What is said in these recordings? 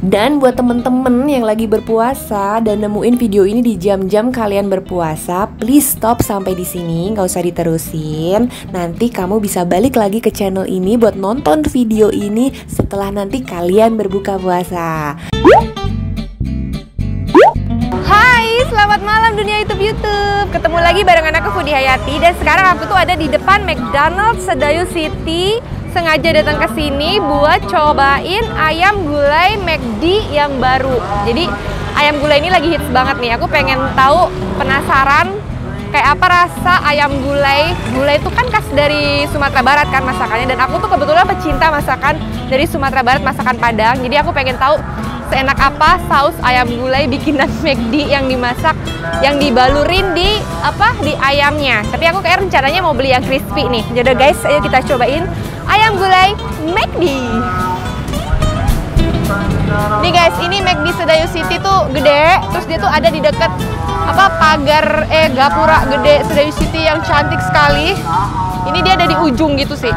Dan buat temen-temen yang lagi berpuasa dan nemuin video ini di jam-jam kalian berpuasa, please stop sampai di sini, nggak usah diterusin. Nanti kamu bisa balik lagi ke channel ini buat nonton video ini setelah nanti kalian berbuka puasa. Hai, selamat malam dunia YouTube. Ketemu lagi barengan aku Fudi Hayati dan sekarang aku tuh ada di depan McDonald's Sedayu City. Sengaja datang ke sini buat cobain ayam gulai McD yang baru. Jadi ayam gulai ini lagi hits banget nih. Aku pengen tahu, penasaran kayak apa rasa ayam gulai. Gulai itu kan khas dari Sumatera Barat kan masakannya, dan aku tuh kebetulan pecinta masakan dari Sumatera Barat, masakan Padang. Jadi aku pengen tahu seenak apa saus ayam gulai bikinan McD yang dimasak, yang dibalurin di ayamnya. Tapi aku kayak rencananya mau beli yang crispy nih. Jadi guys, ayo kita cobain ayam gulai McD. Nih guys, ini McD Sedayu City tuh gede, terus dia tuh ada di deket pagar gapura gede Sedayu City yang cantik sekali. Ini dia ada di ujung gitu sih.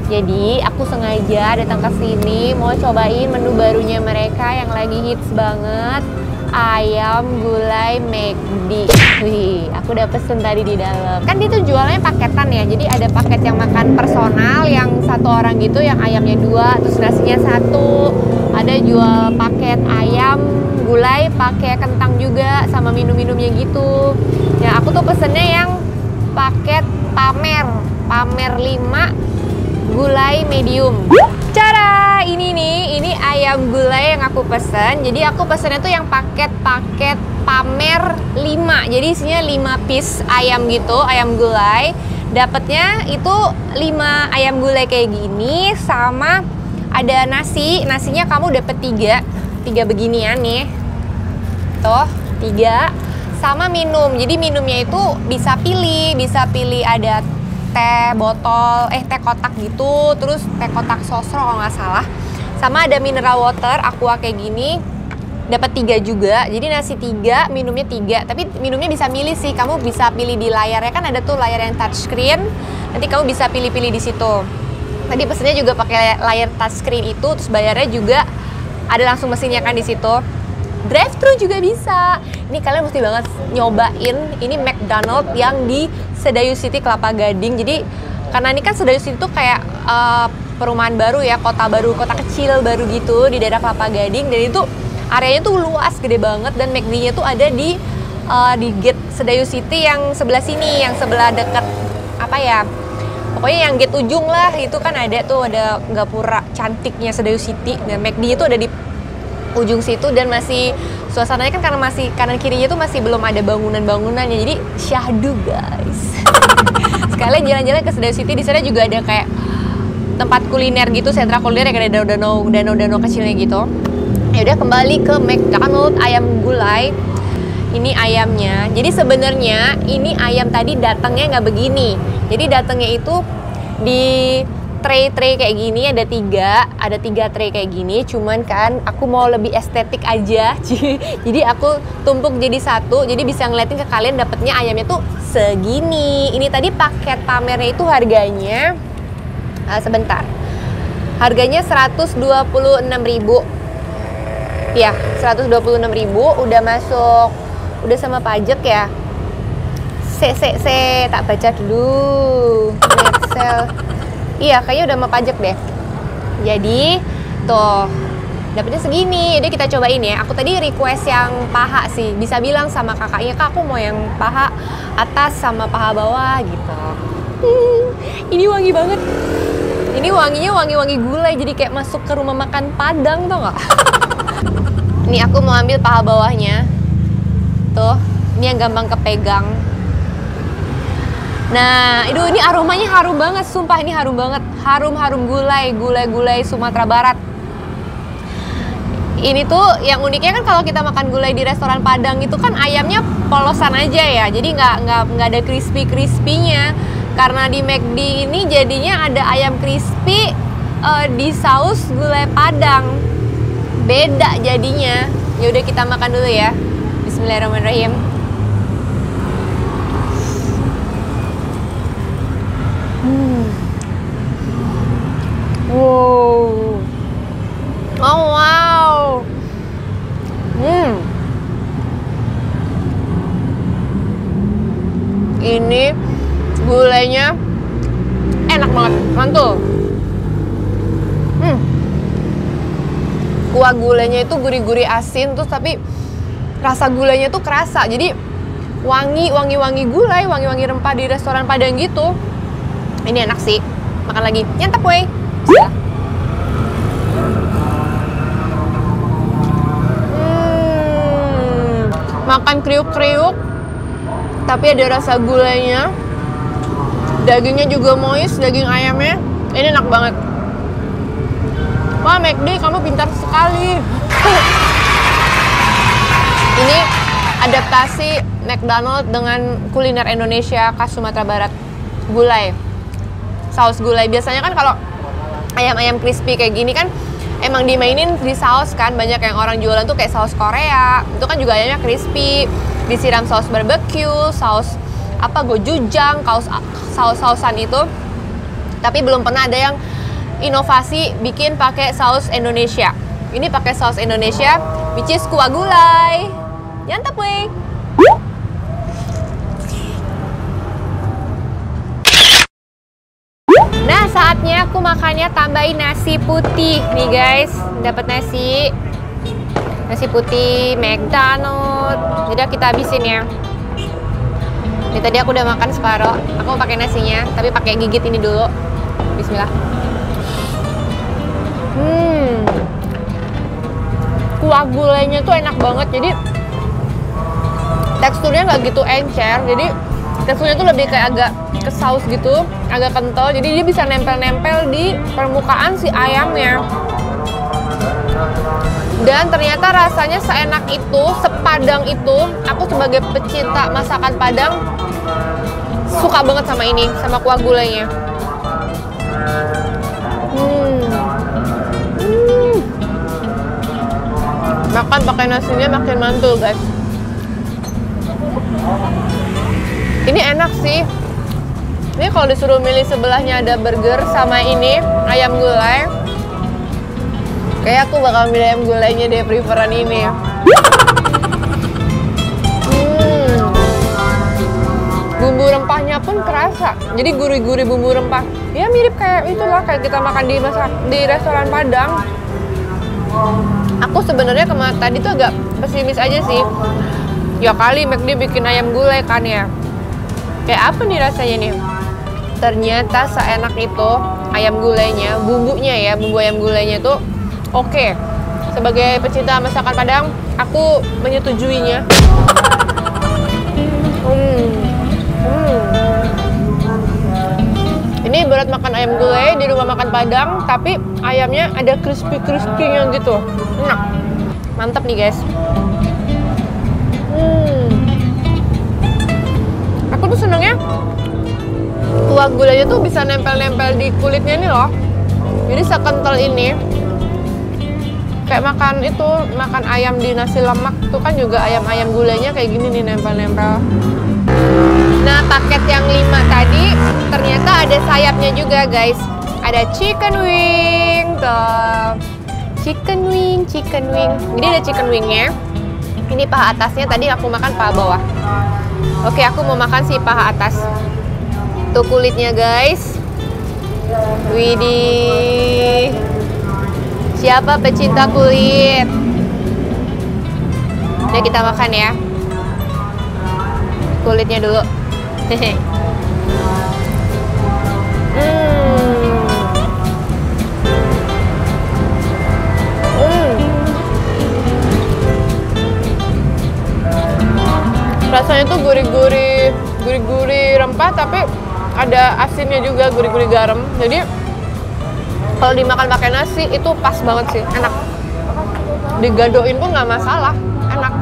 Jadi aku sengaja datang ke sini mau cobain menu barunya mereka yang lagi hits banget, ayam gulai McD. Wih, aku udah pesen tadi di dalam. Kan dia tuh jualnya paketan ya. Jadi ada paket yang makan personal yang satu orang gitu, yang ayamnya 2, terus nasinya 1. Ada jual paket ayam gulai pakai kentang juga sama minum-minumnya gitu. Ya aku tuh pesennya yang paket pamer 5 gulai medium. Cara ini nih, ini ayam gulai yang aku pesen. Jadi aku pesennya tuh yang paket pamer 5. Jadi isinya 5 piece ayam gitu, ayam gulai. Dapatnya itu 5 ayam gulai kayak gini, sama ada nasi. Nasinya kamu dapet 3 beginian nih. Tuh, 3. Sama minum. Jadi minumnya itu bisa pilih ada teh botol, teh kotak gitu, terus teh kotak sosro kalau nggak salah. Sama ada mineral water, aqua kayak gini, dapat 3 juga. Jadi nasi 3, minumnya 3. Tapi minumnya bisa milih sih, kamu bisa pilih di layarnya, kan ada tuh layar yang touchscreen. Nanti kamu bisa pilih-pilih di situ. Tadi pesennya juga pakai layar touchscreen itu, terus bayarnya juga ada langsung mesinnya kan di situ. Drive-thru juga bisa. Ini kalian mesti banget nyobain. Ini McDonald's yang di Sedayu City, Kelapa Gading. Jadi karena ini kan Sedayu City tuh kayak perumahan baru ya, kota kecil baru gitu di daerah Kelapa Gading. Dan itu areanya tuh luas, gede banget. Dan McD-nya tuh ada di gate Sedayu City yang sebelah sini, yang sebelah deket pokoknya yang gate ujung lah. Itu kan ada tuh, ada gapura cantiknya Sedayu City. Dan McD itu ada di ujung situ, dan masih suasananya kan karena masih kanan kirinya tuh masih belum ada bangunannya, jadi syahdu guys. Sekalian jalan-jalan ke Sedayu City. Di sana juga ada kayak tempat kuliner gitu, sentra kuliner yang ada danau kecilnya gitu. Ya udah, kembali ke McDonald's ayam gulai. Ini ayamnya. Jadi sebenarnya ini ayam tadi datangnya nggak begini. Jadi datangnya itu di tray kayak gini, ada 3 tray kayak gini. Cuman kan aku mau lebih estetik aja, jadi aku tumpuk jadi 1, jadi bisa ngeliatin ke kalian dapetnya ayamnya tuh segini. Ini tadi paket pamernya itu harganya sebentar, harganya 126.000 ya, 126.000 udah masuk, udah sama pajak ya. Tak baca dulu net sale. Iya, kayaknya udah sama pajak deh. Jadi, tuh, dapetnya segini. Jadi kita cobain ya. Aku tadi request yang paha sih. Bisa bilang sama kakaknya, Kak, aku mau yang paha atas sama paha bawah gitu. Ini wangi banget. Ini wanginya wangi-wangi gulai. Jadi kayak masuk ke rumah makan Padang, tau gak? Ini aku mau ambil paha bawahnya. Tuh, ini yang gampang kepegang. Nah, ini aromanya harum banget, sumpah ini harum banget. Harum gulai Sumatera Barat. Ini tuh yang uniknya kan kalau kita makan gulai di restoran Padang itu kan ayamnya polosan aja ya. Jadi nggak ada crispy-crispy-nya. Karena di McD ini jadinya ada ayam crispy di saus gulai Padang. Beda jadinya. Ya udah, kita makan dulu ya. Bismillahirrahmanirrahim. Wow. Ini gulainya enak banget, mantul. Kuah gulainya itu gurih-gurih asin, terus tapi rasa gulainya tuh kerasa. Jadi wangi gulai, wangi rempah di restoran Padang gitu. Ini enak sih. Makan lagi. Nyantap weh. Makan kriuk-kriuk, tapi ada rasa gulainya. Dagingnya juga moist, daging ayamnya. Ini enak banget. Wah, McD, kamu pintar sekali. Ini adaptasi McDonald dengan kuliner Indonesia khas Sumatera Barat. Gulai. Saus gulai. Biasanya kan kalau ayam-ayam crispy kayak gini kan emang dimainin di saus kan. Banyak yang orang jualan tuh kayak saus Korea. Itu kan juga ayamnya crispy. Disiram saus barbecue, saus gochujang, saus-sausan itu. Tapi belum pernah ada yang inovasi bikin pakai saus Indonesia. Ini pakai saus Indonesia, which is kuah gulai. Nyantap weh. Nah, saatnya aku makannya tambahin nasi putih nih guys. Dapat nasi putih McDonald. Jadi kita habisin ya. Ini tadi aku udah makan separoh. Aku mau pakai nasinya, tapi pakai gigit ini dulu. Bismillah. Kuah gulainya tuh enak banget. Jadi teksturnya nggak gitu encer. Jadi teksturnya tuh lebih kayak agak ke saus gitu, agak kental. Jadi dia bisa nempel-nempel di permukaan si ayamnya. Dan ternyata rasanya seenak itu, sepadang itu. Aku sebagai pecinta masakan Padang suka banget sama ini, sama kuah gulainya. Makan pakai nasinya makin mantul guys. Ini enak sih. Ini kalau disuruh milih sebelahnya ada burger sama ini ayam gulai, kayak aku bakal milih ayam gulainya deh, preferan ini. Bumbu rempahnya pun kerasa. Jadi gurih-gurih bumbu rempah. Ya mirip kayak itulah kayak kita makan di restoran Padang. Aku sebenarnya tadi tuh agak pesimis aja sih. Ya kali McD bikin ayam gulai kan ya. Kayak apa nih rasanya nih? Ternyata seenak itu ayam gulainya, bumbunya ya, bumbu ayam gulainya tuh oke. Sebagai pecinta masakan Padang, aku menyetujuinya. Ini berat makan ayam gulai di rumah makan Padang, tapi ayamnya ada crispy-crispy-nya gitu. Enak. Mantap nih guys. Aku tuh senengnya kuah gulainya tuh bisa nempel-nempel di kulitnya nih loh. Jadi sekental ini. Kayak makan ayam di nasi lemak tuh kan juga ayam-ayam gulainya kayak gini nih, nempel-nempel. Nah, paket yang 5 tadi ternyata ada sayapnya juga guys. Ada chicken wing tuh. Chicken wing. Jadi ada chicken wingnya. Ini paha atasnya, tadi aku makan paha bawah. Oke, aku mau makan si paha atas. Tuh kulitnya guys. Widih. Siapa pecinta kulit? Udah kita makan ya. Kulitnya dulu. Rasanya tuh gurih-gurih rempah, tapi ada asinnya juga, gurih-gurih garam. Jadi kalau dimakan pakai nasi itu pas banget sih, enak. Digadoin pun nggak masalah, enak.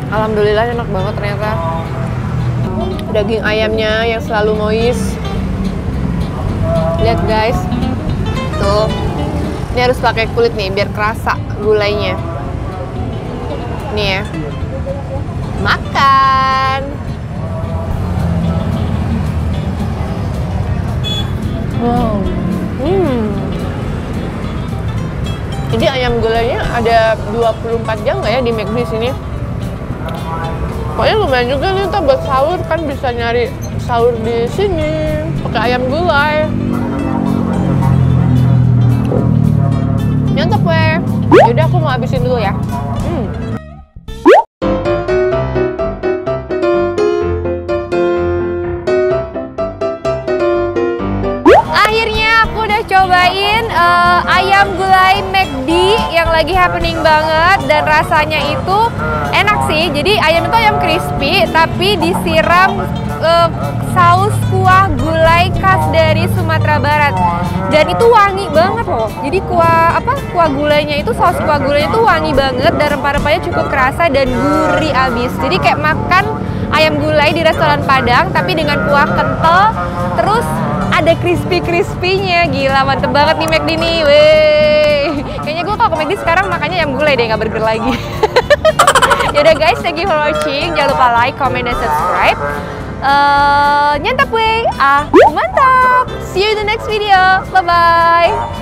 Alhamdulillah enak banget ternyata. Daging ayamnya yang selalu moist. Lihat guys, tuh. Ini harus pakai kulit nih biar kerasa gulainya. Nih ya. Makan. Wow. Jadi ayam ayam gulainya ada 24 jam nggak ya di McD sini? Pokoknya lumayan juga nih, ntar buat sahur kan bisa nyari sahur di sini pakai ayam gulai. Nyantap weh. Yaudah aku mau habisin dulu ya. Akhirnya aku udah cobain ayam gulai McD yang lagi happening banget, dan rasanya itu enak sih. Jadi ayam itu ayam crispy tapi disiram saus kuah gulai khas dari Sumatera Barat, dan itu wangi banget loh. Jadi kuah gulainya itu, saus kuah gulainya itu wangi banget, dan rempah-rempahnya cukup kerasa dan gurih abis. Jadi kayak makan ayam gulai di restoran Padang tapi dengan kuah kental, terus ada crispy-crispy-nya. Gila, mantep banget nih McD nih. Weh, kayaknya gue kalau ke McD sekarang makannya ayam gulai deh, nggak burger lagi. Yaudah guys, thank you for watching. Jangan lupa like, comment, dan subscribe. Nyantap weh. Mantap. See you in the next video. Bye-bye.